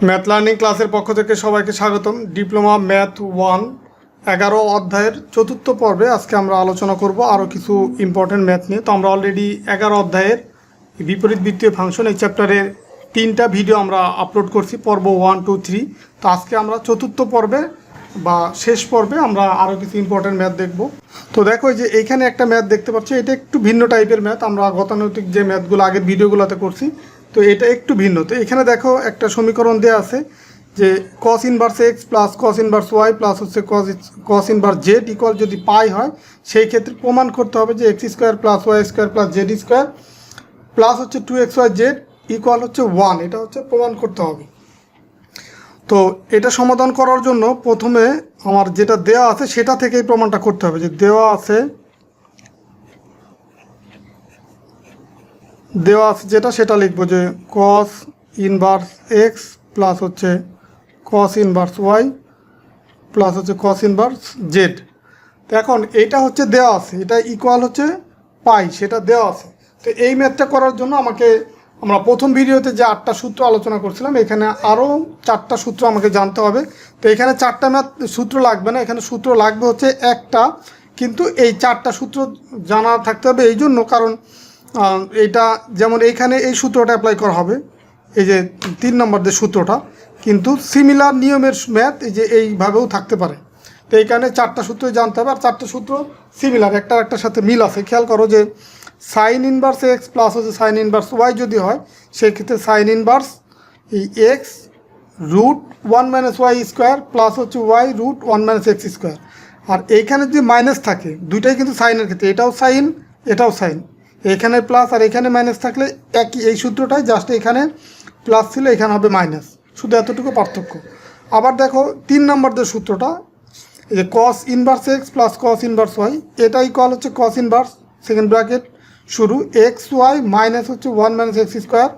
Math learning ক্লাসের পক্ষ থেকে সবাইকে স্বাগতম। ডিপ্লোমা ম্যাথ 1 11 অধ্যায়ের চতুর্থ পর্বে আজকে আমরা আলোচনা করব আরও কিছু ইম্পর্টেন্ট ম্যাথ নিয়ে। তো আমরা অলরেডি 11 অধ্যায়ের বিপরীত বৃত্তীয় ফাংশন এই চ্যাপ্টারের 3টা ভিডিও আমরা আপলোড করছি, পর্ব 1, 2, 3। তো আজকে আমরা চতুর্থ পর্বে বা শেষ পর্বে আমরা আরও কিছু ইম্পর্টেন্ট ম্যাথ দেখব। তো দেখো যে এইখানে একটা ম্যাথ দেখতে পাচ্ছি, এটা একটু ভিন্ন টাইপের ম্যাথ। আমরা গতানুগতিক যে ম্যাথগুলো আগের ভিডিওগুলোতে করছি, তো এটা একটু ভিন্ন। তো এখানে দেখো একটা সমীকরণ দেওয়া আছে যে cos inverse x plus cos inverse Y plus হচ্ছে কস ইনভার্স জেড ইকুয়াল যদি পাই হয়, সেই ক্ষেত্রে প্রমাণ করতে হবে যে x square plus y square plus z square plus হচ্ছে 2xy জেড ইকুয়াল হচ্ছে 1। এটা হচ্ছে প্রমাণ করতে হবে। তো এটা সমাধান করার জন্য প্রথমে আমার যেটা দেওয়া আছে সেটা থেকেই প্রমাণটা করতে হবে। যে দেওয়া আছে যেটা সেটা লিখবো যে কস ইনভার্স এক্স প্লাস হচ্ছে কস ইনভার্স ওয়াই প্লাস হচ্ছে কস ইনভার্স জেড। তো এখন এইটা হচ্ছে দেওয়া আছে, এটা ইকুয়াল হচ্ছে পাই, সেটা দেওয়া আছে। তো এই ম্যাথটা করার জন্য আমরা প্রথম ভিডিওতে যে 8টা সূত্র আলোচনা করছিলাম, এখানে আরও 4টা সূত্র আমাকে জানতে হবে। তো এখানে 4টা ম্যাথ সূত্র লাগবে না, এখানে সূত্র লাগবে হচ্ছে একটা। কিন্তু এই 4টা সূত্র জানা থাকতে হবে এই জন্য, কারণ এইটা যেমন এইখানে এই সূত্রটা অ্যাপ্লাই করা হবে, এই যে 3 নম্বর যে সূত্রটা, কিন্তু সিমিলার নিয়মের ম্যাথ এই যে এইভাবেও থাকতে পারে। তো এই কারণে 4টা সূত্রই জানতে হবে, আর 4টা সূত্র সিমিলার, একটার সাথে মিল আছে। খেয়াল করো যে সাইন ইনভার্স এক্স প্লাস হচ্ছে সাইন ইনভার্স ওয়াই যদি হয়, সেই ক্ষেত্রে সাইন ইনভার্স এই x root 1 minus Y square plus হচ্ছে y root 1 minus x square. আর এইখানে যদি মাইনাস থাকে, দুইটাই কিন্তু সাইনের ক্ষেত্রে, এটাও সাইন এটাও সাইন, এখানে প্লাস আর এখানে মাইনাস থাকলে একই, এই সূত্রটাই জাস্ট এখানে প্লাস ছিল এখানে হবে মাইনাস, শুধু এতটুকু পার্থক্য। আবার দেখো 3 নম্বর যে সূত্রটা, এই যে cos inverse x plus cos inverse y, এটা ইকুয়াল হচ্ছে কস ইনভার্স সেকেন্ড ব্র্যাকেট শুরু এক্স ওয়াই মাইনাস হচ্ছে 1 minus x square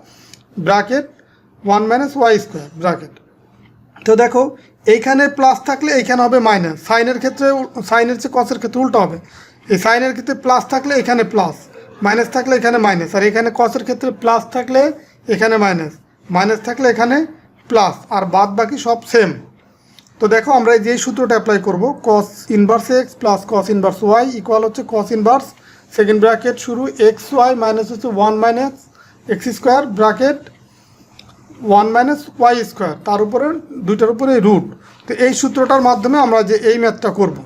bracket 1 minus Y square bracket. তো দেখো এইখানে প্লাস থাকলে এইখানে হবে মাইনাস, সাইনের ক্ষেত্রে সাইনের চেয়ে কসের ক্ষেত্রে উল্টো হবে। এই সাইনের ক্ষেত্রে প্লাস থাকলে এখানে প্লাস, মাইনাস থাকলে এখানে মাইনাস, আর এখানে কসের ক্ষেত্রে প্লাস থাকলে এখানে মাইনাস, মাইনাস থাকলে এখানে প্লাস, আর বাদ বাকি সব সেম। তো দেখো আমরা যেই সূত্রটা অ্যাপ্লাই করব, cos inverse x plus cos inverse Y equal হচ্ছে কস ইনভার্স সেকেন্ড ব্র্যাকেট শুরু এক্স ওয়াই মাইনাস হচ্ছে 1 minus x square bracket 1 minus Y square, তার উপরে দুইটার উপরে রুট। তো এই সূত্রটার মাধ্যমে আমরা যে এই ম্যাথটা করব।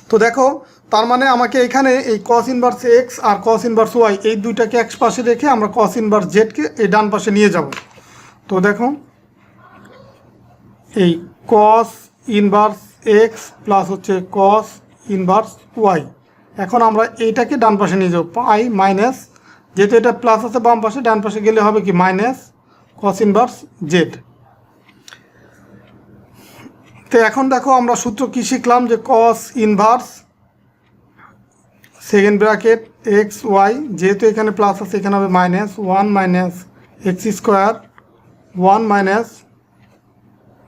তো দেখো তার মানে আমাকে এখানে এই কস ইনভার্স এক্স আর কস ইনভার্স ওয়াই এই দুইটাকে এক পাশে রেখে আমরা কস ইনভার্স জেডকে এই ডান পাশে নিয়ে যাব। তো দেখো এই কস ইনভার্স এক্স প্লাস হচ্ছে কস ইনভার্স ওয়াই, এখন আমরা এইটাকে ডান পাশে নিয়ে যাব, পাই মাইনাস, যেহেতু এটা প্লাস আছে বাম পাশে, ডান পাশে গেলে হবে কি মাইনাস কস ইনভার্স জেড। তো এখন দেখো আমরা সূত্র কি শিখলাম, যে cos inverse second bracket x y, যেহেতু এখানে প্লাস আছে এখানে হবে minus 1 minus x square 1 minus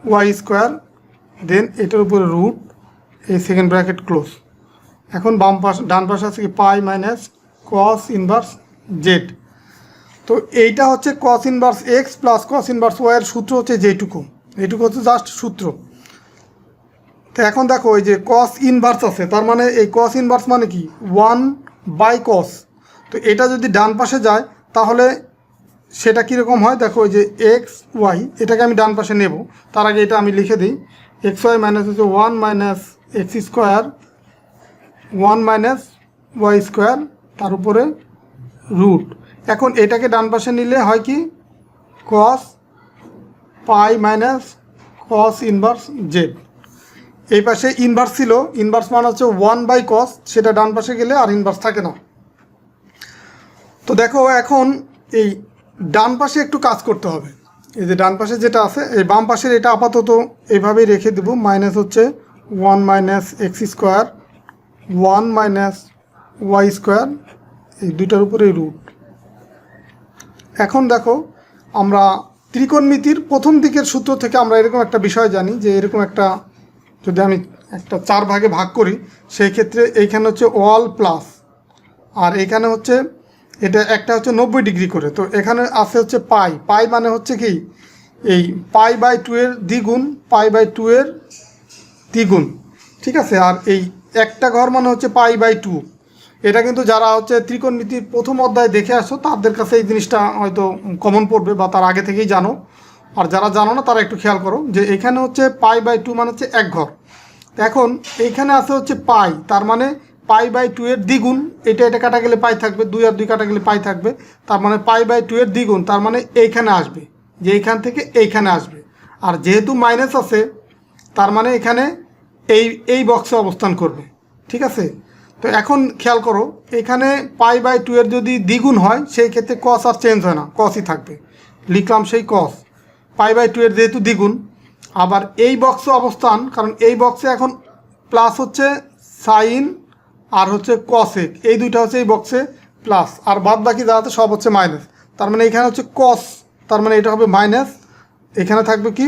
Y square, then এটার উপরে রুট, এই সেকেন্ড ব্র্যাকেট ক্লোজ। এখন বাম পাশে ডান পাশে আছে কি পাই মাইনাস কস ইনভার্স জেড। তো এইটা হচ্ছে cos inverse x plus cos inverse ওয়াইয়ের সূত্র হচ্ছে এইটুকু হচ্ছে জাস্ট সূত্র। তো এখন দেখো ওই যে কস ইনভার্স আছে, তার মানে এই কস ইনভার্স মানে কি 1/cos। তো এটা যদি ডান পাশে যায় তাহলে সেটা কীরকম হয়, দেখো ওই যে এক্স ওয়াই, এটাকে আমি ডান পাশে নেব। তার আগে এটা আমি লিখে দিই, এক্স ওয়াই মাইনাস হচ্ছে 1 minus x square 1 minus Y square, তার উপরে রুট। এখন এটাকে ডান পাশে নিলে হয় কি কস পাই মাইনাস কস ইনভার্স জেড। এই পাশে ইনভার্স ছিল, ইনভার্স মানে হচ্ছে 1/cos, সেটা ডান পাশে গেলে আর ইনভার্স থাকে না। তো দেখো এখন এই ডান পাশে একটু কাজ করতে হবে। এই যে ডান পাশে যেটা আছে, এই বাম পাশের এটা আপাতত এইভাবেই রেখে দেব, মাইনাস হচ্ছে 1 minus x square 1 minus Y square, এই দুইটার উপরে রুট। এখন দেখো আমরা ত্রিকোণমিতির প্রথম দিকের সূত্র থেকে আমরা এরকম একটা বিষয় জানি, যে এরকম একটা যদি আমি একটা 4 ভাগে ভাগ করি, সেই ক্ষেত্রে এইখানে হচ্ছে ওয়াল প্লাস, আর এইখানে হচ্ছে এটা একটা হচ্ছে 90 ডিগ্রি করে। তো এখানে আছে হচ্ছে পাই, পাই মানে হচ্ছে কি এই π/2 এর দ্বিগুণ π/2 এর দ্বিগুণ, ঠিক আছে। আর এই একটা ঘর মানে হচ্ছে π/2। এটা কিন্তু যারা হচ্ছে ত্রিকোণমিতির প্রথম অধ্যায় দেখে আসো তাদের কাছে এই জিনিসটা হয়তো কমন পড়বে বা তার আগে থেকেই জানো। আর যারা জানো না তারা একটু খেয়াল করো যে এখানে হচ্ছে π/2 মানে হচ্ছে এক ঘর। এখন এইখানে আছে হচ্ছে পাই, তার মানে π/2 এর দ্বিগুণ, এটা কাটা গেলে পাই থাকবে, 2 আর 2 কাটা গেলে পাই থাকবে, তার মানে π/2 এর দ্বিগুণ, তার মানে এইখানে আসবে, যে এইখান থেকে এইখানে আসবে। আর যেহেতু মাইনাস আছে তার মানে এখানে এই বক্সে অবস্থান করবে, ঠিক আছে। তো এখন খেয়াল করো এখানে π/2 এর যদি দ্বিগুণ হয় সেই ক্ষেত্রে কস আর চেঞ্জ হয় না, কসই থাকবে, লিখলাম সেই কস। π/2 এর যেহেতু দ্বিগুণ, আবার এই বক্সে অবস্থান, কারণ এই বক্সে এখন প্লাস হচ্ছে সাইন আর হচ্ছে কসেক, এই দুইটা হচ্ছে এই বক্সে প্লাস, আর বাদ বাকি যা আছে সব হচ্ছে মাইনাস। তার মানে এখানে হচ্ছে কস, তার মানে এটা হবে মাইনাস, এখানে থাকবে কি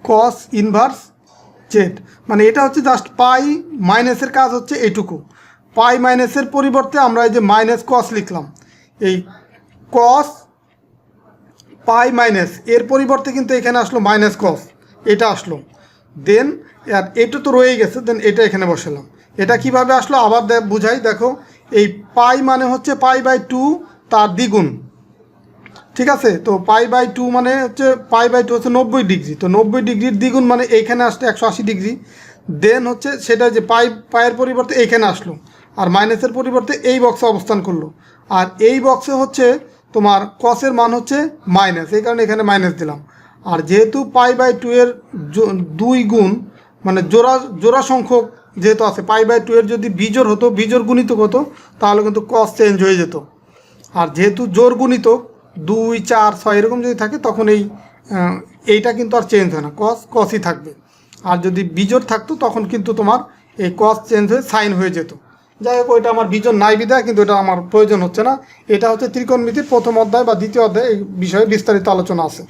কস ইনভার্স জেড। মানে এটা হচ্ছে জাস্ট পাই মাইনাসের কাজ হচ্ছে এইটুকু। পাই মাইনাসের পরিবর্তে আমরা এই যে মাইনাস কস লিখলাম, এই কস পাই মাইনাস এর পরিবর্তে কিন্তু এখানে আসলো মাইনাস কস, এটা আসলো, দেন আর এটা তো রয়েই গেছে, দেন এটা এখানে বসালাম। এটা কিভাবে আসলো আবার বুঝাই, দেখো এই পাই মানে হচ্ছে π/2 তার দ্বিগুণ, ঠিক আছে। তো π/2 মানে হচ্ছে π/2 হচ্ছে 90 ডিগ্রি, তো 90 ডিগ্রির দ্বিগুণ মানে এইখানে আসলে 180 ডিগ্রি, দেন হচ্ছে সেটা যে পায়ের পরিবর্তে এইখানে আসলো, আর মাইনাসের পরিবর্তে এই বক্সে অবস্থান করলো, আর এই বক্সে হচ্ছে তোমার কসের মান হচ্ছে মাইনাস, এই কারণে এখানে মাইনাস দিলাম। আর যেহেতু π/2 এর 2 গুণ মানে জোড়া সংখ্যক যেহেতু আছে, π/2 এর যদি বিজোড় হতো, বিজোড় গুণিতক হতো, তাহলে কিন্তু কস চেঞ্জ হয়ে যেত। আর যেহেতু জোড় গুণিতক 2, 4, 6 এরকম যদি থাকে তখন এইটা কিন্তু আর চেঞ্জ হয় না, কসই থাকবে। আর যদি বিজোড় থাকতো তখন কিন্তু তোমার এই কস চেঞ্জ হয়ে সাইন হয়ে যেত। যাই হোক, ওইটা আমার বিজোড় নাই বিধায় কিন্তু এটা আমার প্রয়োজন হচ্ছে না। এটা হচ্ছে ত্রিকোণমিতির প্রথম অধ্যায় বা দ্বিতীয় অধ্যায় এই বিষয়ে বিস্তারিত আলোচনা আছে।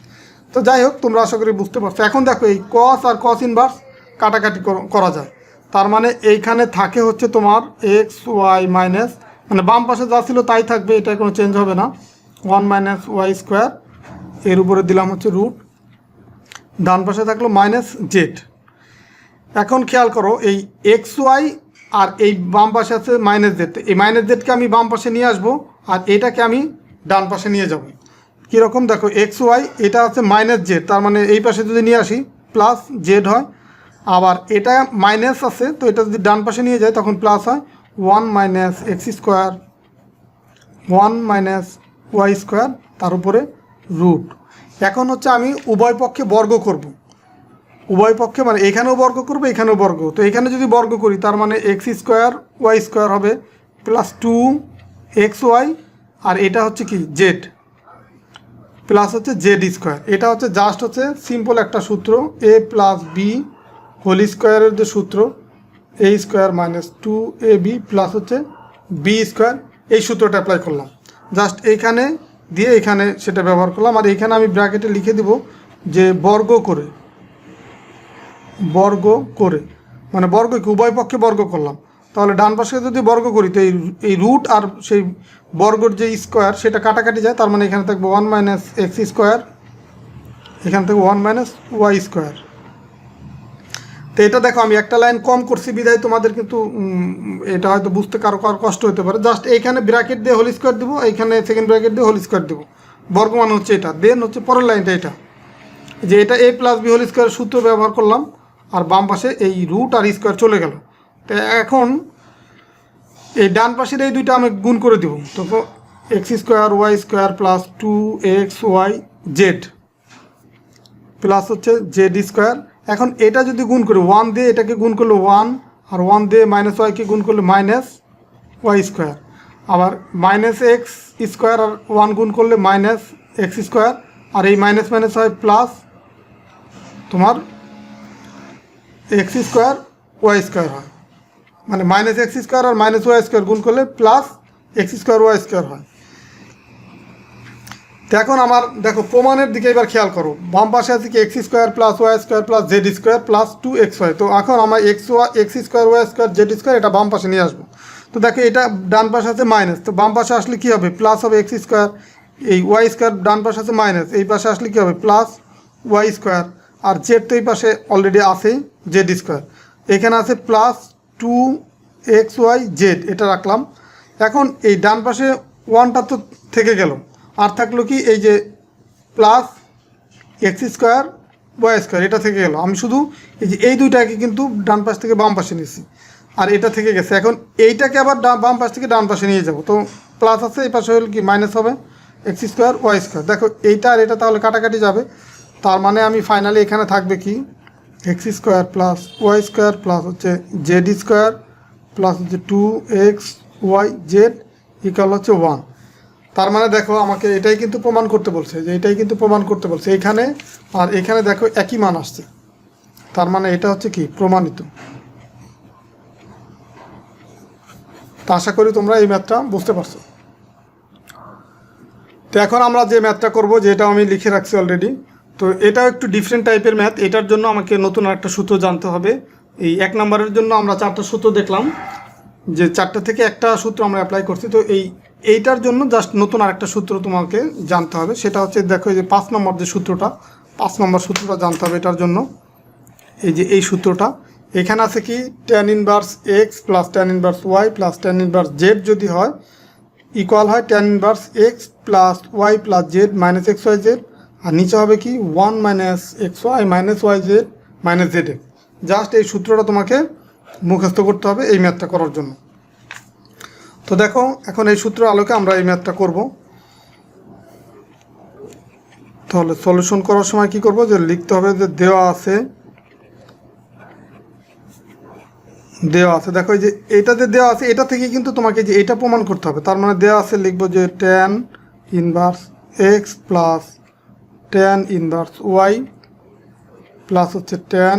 তো যাই হোক, তোমরা আশা করি বুঝতে পারছো। এখন দেখো এই কস আর কস ইনভার্স কাটাকাটি করা যায়, তার মানে এইখানে থাকে হচ্ছে তোমার এক্স ওয়াই মাইনাস, মানে বাম পাশে যা ছিল তাই থাকবে, এটা কোনো চেঞ্জ হবে না, 1 - y², এর উপরে দিলাম হচ্ছে রুট, ডান পাশে থাকলো মাইনাস জেড। এখন খেয়াল করো এই এক্স ওয়াই আর এই বাম পাশে আছে মাইনাস জেড, এই মাইনাস জেডকে আমি বাম পাশে নিয়ে আসবো আর এটাকে আমি ডান পাশে নিয়ে যাব। কীরকম দেখো, এক্স ওয়াই এটা আছে মাইনাস জেড, তার মানে এই পাশে যদি নিয়ে আসি প্লাস জেড হয়, আবার এটা মাইনাস আছে তো এটা যদি ডান পাশে নিয়ে যায় তখন প্লাস হয়, 1 - x², 1 - y², তার উপরে রুট। এখন হচ্ছে আমি উভয় পক্ষে বর্গ করব, উভয় পক্ষে মানে এখানেও বর্গ করব এখানেও বর্গ, তো এখানে যদি বর্গ করি তার মানে x² y² হবে প্লাস 2xy, আর এটা হচ্ছে কি জেড প্লাস হচ্ছে z²। এটা হচ্ছে জাস্ট হচ্ছে সিম্পল একটা সূত্র, a + b হোল স্কোয়ারের যে সূত্র, a² - 2ab প্লাস হচ্ছে b², এই সূত্রটা অ্যাপ্লাই করলাম, জাস্ট এইখানে দিয়ে এখানে সেটা ব্যবহার করলাম। আর এইখানে আমি ব্র্যাকেটে লিখে দেব যে বর্গ করে মানে বর্গ কি উভয় পক্ষে বর্গ করলাম, তাহলে ডান পাশে যদি বর্গ করি তো এই রুট আর সেই বর্গর যে স্কোয়ার সেটা কাটাকাটি যায়, তার মানে এখানে থাকবে 1 - x², এখান থেকে 1 - y²। তো এটা দেখো আমি একটা লাইন কম করছি বিধায় তোমাদের কিন্তু এটা হয়তো বুঝতে কারো কষ্ট হতে পারে, জাস্ট এইখানে ব্র্যাকেট দিয়ে হোল স্কোয়ার দেবো, এইখানে সেকেন্ড ব্র্যাকেট দিয়ে হোল স্কোয়ার দেবো, বর্গ মানে হচ্ছে এটা, দেন হচ্ছে পরের লাইনটা এটা যে এটা a + b হোল স্কোয়ার সূত্র ব্যবহার করলাম, আর বাম পাশে এই রুট আর স্কোয়ার চলে গেল। তো এখন এই ডান পাশের এই দুইটা আমি গুণ করে দেবো, তো x² y² plus 2xyz plus হচ্ছে z²। এখন এটা যদি গুণ করি 1 দিয়ে এটাকে গুণ করলে 1, আর 1 দিয়ে -y কে গুণ করলে -y², আবার -x² আর 1 গুণ করলে -x², আর এই মাইনাস মাইনাস হয় প্লাস তোমার x² y² হয়, মানে -x² আর -y² গুণ করলে প্লাস x² y² হয়। তো এখন আমার দেখো প্রমাণের দিকে এবার খেয়াল করো, বাম পাশে আছে কি x² + y² + z² plus 2xy, তো এখন আমার x² y² z² এটা বাম পাশে নিয়ে আসবো। তো দেখো এটা ডান পাশে আছে মাইনাস, তো বাম পাশে আসলে কী হবে প্লাস হবে x², এই y² ডান পাশে আছে মাইনাস, এই পাশে আসলে কী হবে প্লাস ওয়াই স্কোয়ার, আর জেড তো এই পাশে অলরেডি আছেই জেড স্কোয়ার, এখানে আছে প্লাস 2xy জেড, এটা রাখলাম। এখন এই ডান পাশে ওয়ানটা তো থেকে গেল, আর থাকলো কি এই যে plus x square y square, এটা থেকে গেল। আমি শুধু এই যে এই দুইটাকে কিন্তু ডান পাশ থেকে বাম পাশে নিয়েছি, আর এটা থেকে গেছে। এখন এইটাকে আবার বাম পাশ থেকে ডান পাশে নিয়ে যাব, তো প্লাস আছে, এই পাশে হলে কি মাইনাস হবে এক্স স্কোয়ার ওয়াই স্কোয়ার। দেখো এইটা আর এটা তাহলে কাটাকাটি যাবে, তার মানে আমি ফাইনালি এখানে থাকবে কি x square plus y square plus হচ্ছে জেড স্কোয়ার প্লাস হচ্ছে 2xy জেড ইকুয়াল হচ্ছে 1। তার মানে দেখো আমাকে এটাই কিন্তু প্রমাণ করতে বলছে, যে এটাই কিন্তু প্রমাণ করতে বলছে এইখানে, আর এখানে দেখো একই মান আসছে, তার মানে এটা হচ্ছে কি প্রমাণিত। তো আশা করি তোমরা এই ম্যাথটা বুঝতে পারছো। তো এখন আমরা যে ম্যাথটা করব, যেটা আমি লিখে রাখছি অলরেডি, তো এটাও একটু ডিফারেন্ট টাইপের ম্যাথ। এটার জন্য আমাকে নতুন একটা সূত্র জানতে হবে। এই 1 নম্বরের জন্য আমরা 4টা সূত্র দেখলাম, যে 4টা থেকে একটা সূত্র আমরা অ্যাপ্লাই করছি। তো এইটার জন্য জাস্ট নতুন আরেকটা সূত্র তোমাকে জানতে হবে, সেটা হচ্ছে দেখো এই যে 5 নম্বর যে সূত্রটা, 5 নম্বর সূত্রটা জানতে হবে এটার জন্য। এই যে এই সূত্রটা এখানে আছে কি tan inverse x plus tan inverse y plus tan inverse z যদি হয় ইকুয়াল হয় tan inverse x plus y plus z minus xyz, আর নিচে হবে কি 1 minus xy minus yz minus zx। Just এই সূত্রটা তোমাকে মুখস্থ করতে হবে এই ম্যাথটা করার জন্য। তো দেখো এখন এই সূত্রের আলোকে আমরা এই ম্যাথটা করব। তাহলে সলিউশন করার সময় কি করব, যে লিখতে হবে যে দেওয়া আছে, দেখো এই যে এটা যে দেওয়া আছে এটা থেকে কিন্তু তোমাকে যে এটা প্রমাণ করতে হবে। তার মানে দেওয়া আছে লিখবো যে tan inverse x plus tan inverse y plus হচ্ছে tan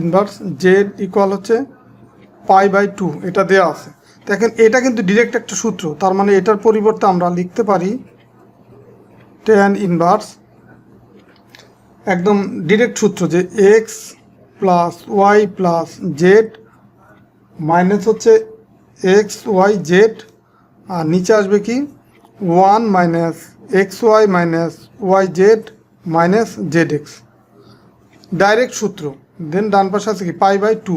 ইনভার্স z ইকুয়াল হচ্ছে π/2, এটা দেওয়া আছে। দেখেন এটা কিন্তু ডিরেক্ট একটা সূত্র, তার মানে এটার পরিবর্তে আমরা লিখতে পারি tan ইনভার্স, একদম ডিরেক্ট সূত্র, যে x plus y plus z minus হচ্ছে xyz, আর নিচে আসবে কি 1 minus xy minus yz minus zx, direct সূত্র। দেন ডান পাশে আছে কি π/2।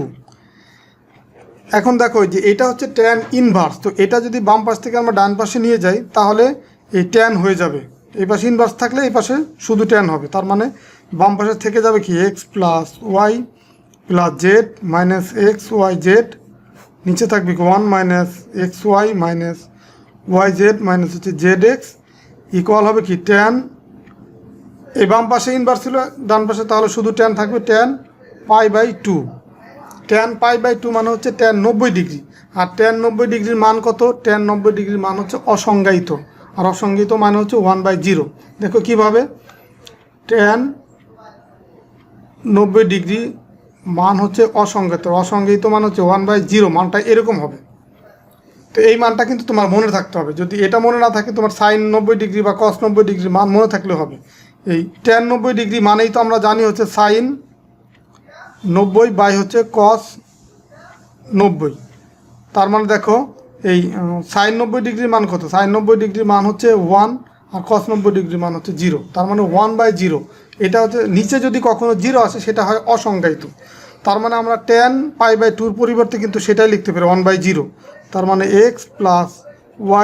এখন দেখো যে এটা হচ্ছে tan ইনভার্স, তো এটা যদি বাম পাশ থেকে আমরা ডান পাশে নিয়ে যাই তাহলে এই tan হয়ে যাবে, এই পাশে ইনভার্স থাকলে এই পাশে শুধু tan হবে। তার মানে বাম পাশে থেকে যাবে কি x plus y plus z minus xyz, নিচে থাকবে 1 minus xy minus yz minus হচ্ছে zx ইকুয়াল হবে কি tan, এই বাম পাশে ইনভার্স ছিল ডান পাশে, তাহলে শুধু tan থাকবে tan π/2। tan π/2 মানে হচ্ছে tan 90 ডিগ্রি, আর tan 90 ডিগ্রির মান কত, tan 90 ডিগ্রির মান হচ্ছে অসংজ্ঞায়িত, আর অসংজ্ঞায়িত মানে হচ্ছে 1/0। দেখো কিভাবে, tan 90 ডিগ্রি মান হচ্ছে অসংজ্ঞায়িত, অসংজ্ঞায়িত মান হচ্ছে 1/0, মানটা এরকম হবে। তো এই মানটা কিন্তু তোমার মনে থাকতে হবে, যদি এটা মনে না থাকে তোমার sin 90 ডিগ্রি বা cos 90 ডিগ্রি মান মনে থাকলে হবে। এই tan 90 ডিগ্রি মানেই তো আমরা জানি হচ্ছে sin 90 বাই হচ্ছে cos 90, তার মানে দেখো এই sin 90 ডিগ্রির মান কত, sin 90 ডিগ্রির মান হচ্ছে 1, আর cos 90 ডিগ্রির মান হচ্ছে 0, তার মানে 1/0। এটা হচ্ছে নিচে যদি কখনো 0 আসে সেটা হয় অসংজ্ঞায়িত, তার মানে আমরা tan π/2 পরিবর্তে কিন্তু সেটাই লিখতে পারি 1/0। তার মানে x plus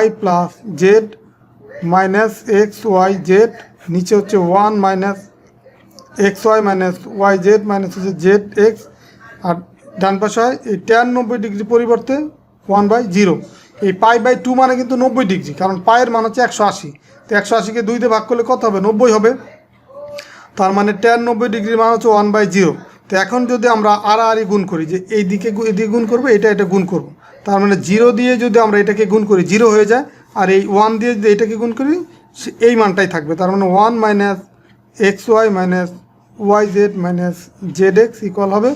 y plus z minus xyz, নিচে হচ্ছে 1 minus xy minus yz minus হচ্ছে zx, আর ডান পাশে হয় এই tan 90 ডিগ্রি পরিবর্তে 1/0। এই π/2 মানে কিন্তু 90 ডিগ্রি, কারণ পায়ের মান হচ্ছে 180, তো 180কে 2 দিয়ে ভাগ করলে কত হবে, 90 হবে। তার মানে tan 90 ডিগ্রির মান হচ্ছে 1/0। তো এখন যদি আমরা আড়াআড়ি গুণ করি, যে এই দিকে এদিকে গুণ করবো, এটা গুণ করব, তার মানে 0 দিয়ে যদি আমরা এটাকে গুণ করি 0 হয়ে যায়, আর এই 1 দিয়ে যদি এটাকে গুণ করি এই মানটাই থাকবে। তার মানে 1 minus xy minus yz minus zx equal হবে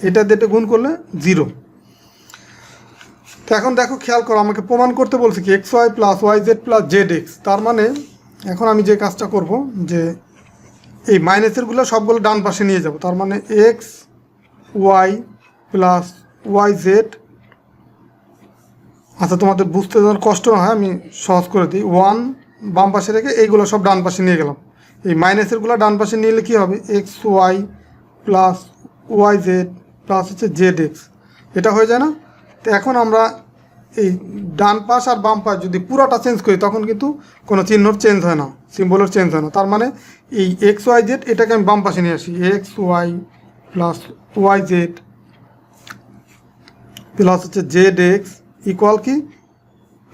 এটা দিয়ে গুণ করলে 0। তো এখন দেখো খেয়াল করো, আমাকে প্রমাণ করতে বলছে কি xy plus yz plus zx। তার মানে এখন আমি যে কাজটা করব, যে এই মাইনাসেরগুলো সবগুলো ডান পাশে নিয়ে যাব। তার মানে x y প্লাস yz, আচ্ছা তোমাদের বুঝতে যখন কষ্ট না হয় আমি সহজ করে দিই, 1 বাম পাশে রেখে এইগুলো সব ডান পাশে নিয়ে গেলাম। এই মাইনাসেরগুলো ডান পাশে নিলে কী হবে, x y plus y z plus হচ্ছে জেড এক্স, এটা হয়ে যায় না? তো এখন আমরা এই ডান পাশ আর বাম পাশ যদি পুরোটা চেঞ্জ করি তখন কিন্তু কোনো চিহ্নর চেঞ্জ হয় না, সিম্বলের চেঞ্জ হয় না। তার মানে এই এক্স ওয়াই জেড এটাকে আমি বাম পাশে নিয়ে আসি, x y plus y z plus হচ্ছে জেড এক্স ইকুয়াল কি,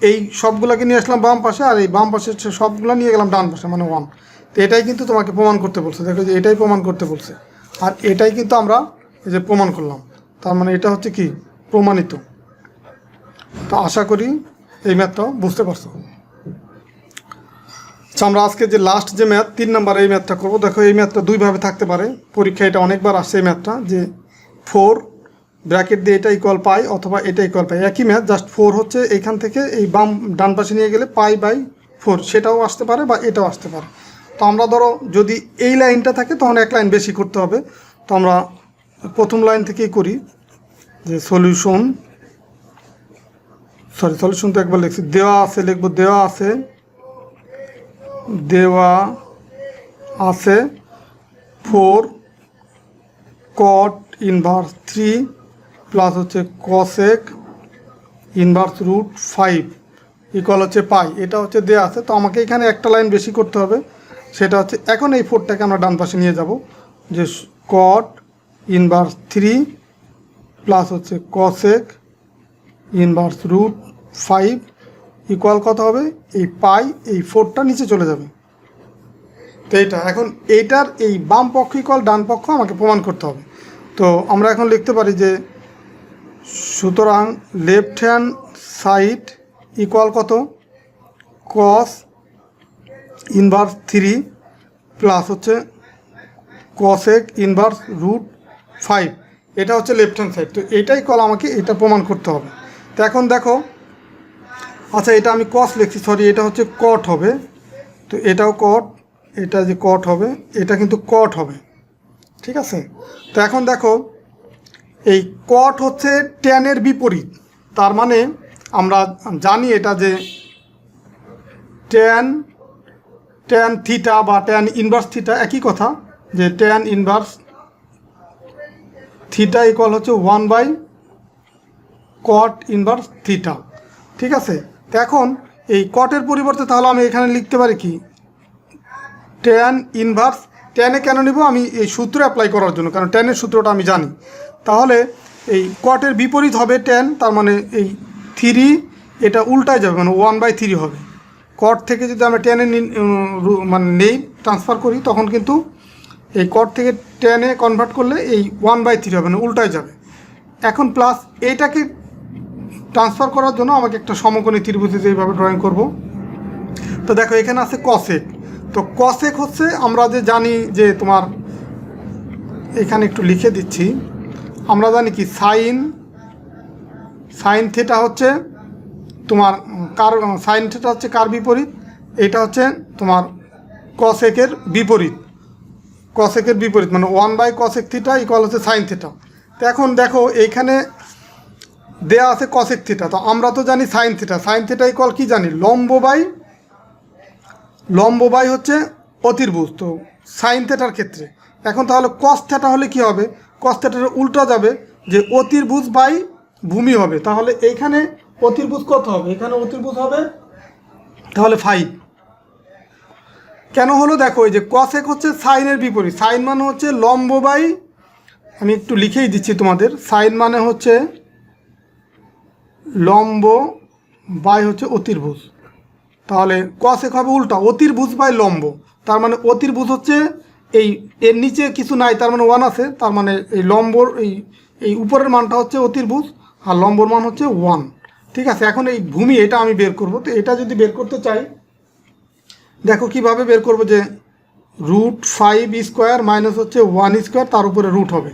এই সবগুলোকে নিয়ে আসলাম বাম পাশে, আর এই বাম পাশে সবগুলো নিয়ে গেলাম ডান পাশে, মানে 1। তো এটাই কিন্তু তোমাকে প্রমাণ করতে বলছে, দেখো যে এটাই প্রমাণ করতে বলছে, আর এটাই কিন্তু আমরা এই যে প্রমাণ করলাম। তার মানে এটা হচ্ছে কি, প্রমাণিত। তো আশা করি এই ম্যাথটাও বুঝতে পারছো। আচ্ছা, আমরা আজকে যে লাস্ট যে ম্যাথ 3 নাম্বার এই ম্যাথটা করবো। দেখো এই ম্যাথটা দুইভাবে থাকতে পারে, পরীক্ষা এটা অনেকবার আসছে এই ম্যাথটা, যে 4 ব্র্যাকেট দিয়ে এটা ইকুয়াল পাই অথবা এটা ইকুয়াল পাই, একই ম্যাথ, জাস্ট 4 হচ্ছে এইখান থেকে এই ডান পাশে নিয়ে গেলে পাই বাই 4, সেটাও আসতে পারে বা এটাও আসতে পারে। তো আমরা ধরো যদি এই লাইনটা থাকে তখন এক লাইন বেশি করতে হবে। তো আমরা প্রথম লাইন থেকেই করি, যে সলিউশন তো একবার লিখছি, দেওয়া আছে লিখবো, দেওয়া আছে 4 cot ইনভার্স 3 প্লাস হচ্ছে cosec ইনভার্স রুট 5 ইকুয়াল হচ্ছে পাই, এটা হচ্ছে দেওয়া আছে। তো আমাকে এখানে একটা লাইন বেশি করতে হবে, সেটা হচ্ছে এখন এই 4টাকে আমরা ডান পাশে নিয়ে যাব, যে cot ইনভার্স 3 প্লাস হচ্ছে cosec ইনভার্স রুট 5 ইকুয়াল কত হবে, এই পাই, এই 4টা নিচে চলে যাবে। তো এইটা এখন এইটার এই বাম পক্ষ ইকুয়াল ডান পক্ষ আমাকে প্রমাণ করতে হবে। তো আমরা এখন লিখতে পারি যে সুতরাং লেফট হ্যান্ড সাইড ইকুয়াল কত, cos ইনভার্স 3 প্লাস হচ্ছে cosec ইনভার্স রুট 5, এটা হচ্ছে লেফট হ্যান্ড সাইড। তো এইটাই কল আমাকে এটা প্রমাণ করতে হবে। তো এখন দেখো, আচ্ছা এটা আমি cos লিখছি, সরি এটা হচ্ছে cot হবে। তো এটাও cot, এটা যে cot হবে, এটা কিন্তু cot হবে, ঠিক আছে? তো এখন দেখো এই cot হচ্ছে tan এর বিপরীত, তার মানে আমরা জানি এটা যে tan থিটা বা tan ইনভার্স থিটা একই কথা, যে tan ইনভার্স থিটা ইকুয়াল হচ্ছে 1/cot ইনভার্স থিটা, ঠিক আছে? তো এখন এই কটের পরিবর্তে তাহলে আমি এখানে লিখতে পারি কি, tan ইনভার্স, ট্যানে কেন নিব, আমি এই সূত্র অ্যাপ্লাই করার জন্য, কারণ ট্যানের সূত্রটা আমি জানি। তাহলে এই কটের বিপরীত হবে tan, তার মানে এই 3 এটা উল্টায় যাবে, মানে 1/3 হবে। কট থেকে যদি আমরা ট্যানে মানে নেই ট্রান্সফার করি, তখন কিন্তু এই কট থেকে ট্যানে কনভার্ট করলে এই 1/3 হবে, মানে উল্টায় যাবে। এখন প্লাস এইটাকে ট্রান্সফার করার জন্য আমাকে একটা সমকোণী ত্রিভুজ এইভাবে ড্রয়িং করব। তো দেখো এখানে আছে cosec, তো cosec হচ্ছে আমরা যে জানি যে তোমার, এখানে একটু লিখে দিচ্ছি, আমরা জানি কি সাইন থিটা হচ্ছে তোমার কার, সাইন থিটা হচ্ছে কার বিপরীত, এটা হচ্ছে তোমার cosec-এর বিপরীত, মানে 1/cosec থিটা ইকুয়াল হচ্ছে সাইন থিটা। তো এখন দেখো এইখানে দেয়া আছে cosec থিটা, তো আমরা তো জানি সাইন থিটা ইকুয়াল কি জানি, লম্ব বাই হচ্ছে অতির্ভুজ, তো সাইন থিটার ক্ষেত্রে। এখন তাহলে cos থিটা হলে কি হবে, cos থিটার উল্টা যাবে, যে অতির্ভুজ বাই ভূমি হবে। তাহলে এইখানে অতির্ভুজ কত হবে, এখানে অতির্ভুজ হবে তাহলে 5। কেন হলো দেখো, এই যে cosec হচ্ছে সাইনের বিপরীত, সাইন মানে হচ্ছে লম্ব বাই, আমি একটু লিখেই দিচ্ছি তোমাদের, সাইন মানে হচ্ছে লম্ব বাই হচ্ছে অতির্ভুজ, তাহলে cosec হবে উল্টা, অতির্ভুজ বাই লম্ব। তার মানে অতির্ভুজ হচ্ছে এই এর নিচে কিছু নাই, তার মানে 1 আছে, তার মানে এই লম্বর এই উপরের মানটা হচ্ছে অতির্ভুজ আর লম্বর মান হচ্ছে 1, ঠিক আছে? এখন এই ভূমি এটা আমি বের করব। তো এটা যদি বের করতে চাই, দেখো কিভাবে বের করব, যে √5² মাইনাস হচ্ছে 1² তার উপরে রুট হবে,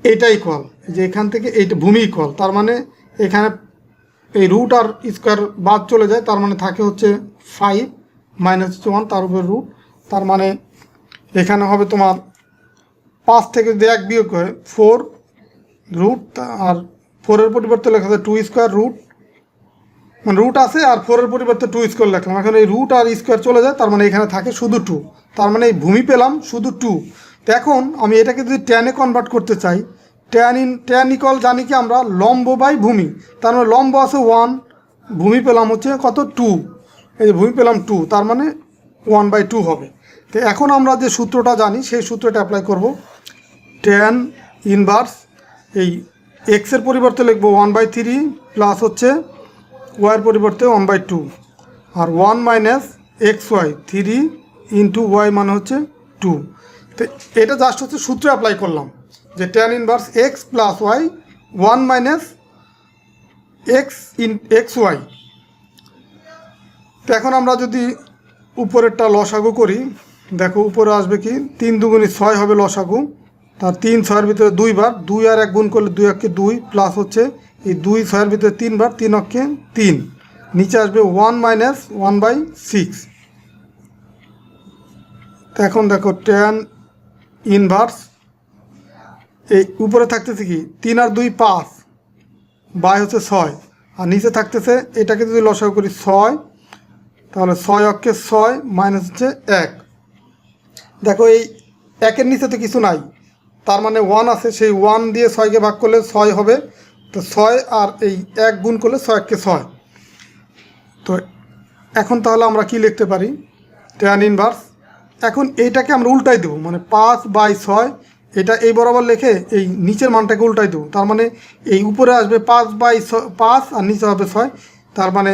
এটা ইকুয়াল, যে এখান থেকে এইটা ভূমি ইকুয়াল, তার মানে এখানে এই রুট আর স্কোয়ার বাদ চলে যায়, তার মানে থাকে হচ্ছে 5 মাইনাস হচ্ছে 1 তার উপরে রুট, তার মানে এখানে হবে তোমার 5 থেকে যদি 1 বিয়োগ হয় 4 রুট, আর 4-এর পরিবর্তে লেখা আছে 2² রুট মানে রুট আছে আর 4-এর পরিবর্তে 2 স্কোয়ার লিখলাম। এখন এই রুট আর স্কোয়ার চলে যায়, তার মানে এখানে থাকে শুধু 2। তার মানে এই ভূমি পেলাম শুধু 2। তো এখন আমি এটাকে যদি ট্যানে কনভার্ট করতে চাই, ট্যান ইকুয়াল জানি কি আমরা লম্ব বাই ভূমি। তার মানে লম্ব আছে 1, ভূমি পেলাম হচ্ছে কত 2, এই যে ভূমি পেলাম 2, তার মানে 1/2 হবে। তো এখন আমরা যে সূত্রটা জানি সেই সূত্রটা অ্যাপ্লাই করব। ট্যান ইনভার্স এই এক্সের পরিবর্তে লিখবো 1/3 প্লাস হচ্ছে ওয়াইয়ের পরিবর্তে 1/2 আর 1 minus x y 3 into y মানে হচ্ছে 2। তো এটা জাস্ট হচ্ছে সূত্র অ্যাপ্লাই করলাম যে tan inverse x plus y 1 minus x y. তো এখন আমরা যদি উপরেরটা লসাগু করি, দেখো উপরে আসবে কি 3 দুগুণে 6 হবে লসাগু। তার 3 6-এর ভিতরে 2 বার, 2 আর 1 গুণ করলে 2 একে 2 প্লাস হচ্ছে এই 2 6-এর ভিতরে 3 বার, 3 অক্ষে 3, নিচে আসবে 1 মাইনাস 1/6। তো এখন দেখো ট্যান ইনভার্স এই উপরে থাকতেছে কি 3 আর 2 5 বাই হচ্ছে 6 আর নিচে থাকতেছে এটাকে যদি লসাগু করি 6, তাহলে 6 অক্ষে 6 মাইনাস হচ্ছে 1। দেখো এই 1-এর নিচে তো কিছু নাই, তার মানে 1 আছে, সেই 1 দিয়ে 6কে ভাগ করলে 6 হবে। তো 6 আর এই 1 গুণ করলে 6-কে 6। তো এখন তাহলে আমরা কি লিখতে পারি ট্যান ইনভার্স। এখন এইটাকে আমরা উল্টাই দেবো, মানে 5/6 এটা এই বরাবর লিখে এই নিচের মানটাকে উল্টাই দেবো। তার মানে এই উপরে আসবে 5/5 আর নিচে হবে 6। তার মানে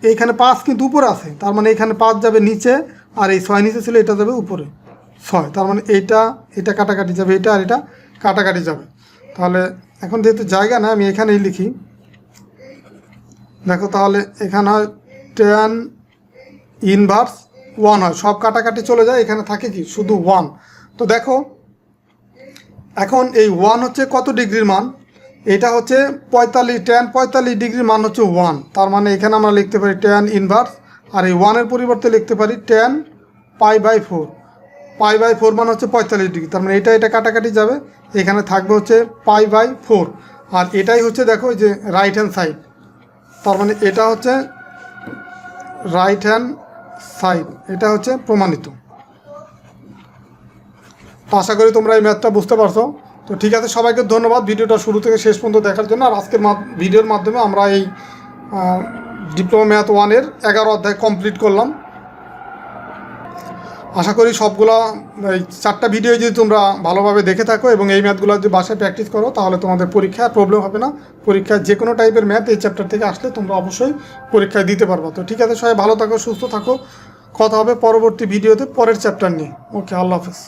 এইখানে 5 কিন্তু উপরে আছে, তার মানে এখানে 5 যাবে নিচে আর এই 6 নিচে ছিল এটা যাবে উপরে 6। তার মানে এটা কাটাকাটি যাবে, এটা আর এটা কাটাকাটি যাবে। তাহলে এখন যেহেতু জায়গা না আমি এখানেই লিখি। দেখো তাহলে এখানে হয় ট্যান ইনভার্স 1 হয়, সব কাটাকাটি চলে যায়, এখানে থাকে কি শুধু 1। তো দেখো এখন এই 1 হচ্ছে কত ডিগ্রির মান, এটা হচ্ছে 45, ট্যান 45 ডিগ্রির মান হচ্ছে 1। তার মানে এখানে আমরা লিখতে পারি ট্যান ইনভার্স, আর এই 1-এর পরিবর্তে লিখতে পারি ট্যান π/4। π/4 মানে হচ্ছে 45 ডিগ্রি। তার মানে এটা কাটাকাটি যাবে, এখানে থাকবে হচ্ছে π/4। আর এটাই হচ্ছে দেখো যে রাইট হ্যান্ড সাইড, তার মানে এটা হচ্ছে রাইট হ্যান্ড সাইড, এটা হচ্ছে প্রমাণিত। আশা করি তোমরা এই ম্যাথটা বুঝতে পারছো। তো ঠিক আছে, সবাইকে ধন্যবাদ ভিডিওটা শুরু থেকে শেষ পর্যন্ত দেখার জন্য। আর আজকের ভিডিওর মাধ্যমে আমরা এই ডিপ্লোমা ম্যাথ 1-এর 11 অধ্যায় কমপ্লিট করলাম। আশা করি সবগুলা এই 4টা ভিডিও যদি তোমরা ভালোভাবে দেখে থাকো এবং এই ম্যাথগুলো যদি বাসায় প্র্যাকটিস করো, তাহলে তোমাদের পরীক্ষায় প্রবলেম হবে না। পরীক্ষায় যে কোনো টাইপের ম্যাথ এই চ্যাপ্টার থেকে আসলে তোমরা অবশ্যই পরীক্ষায় দিতে পারবো। তো ঠিক আছে, সবাই ভালো থাকো, সুস্থ থাকো, কথা হবে পরবর্তী ভিডিওতে পরের চ্যাপ্টার নিয়ে। ওকে, আল্লাহ হাফেজ।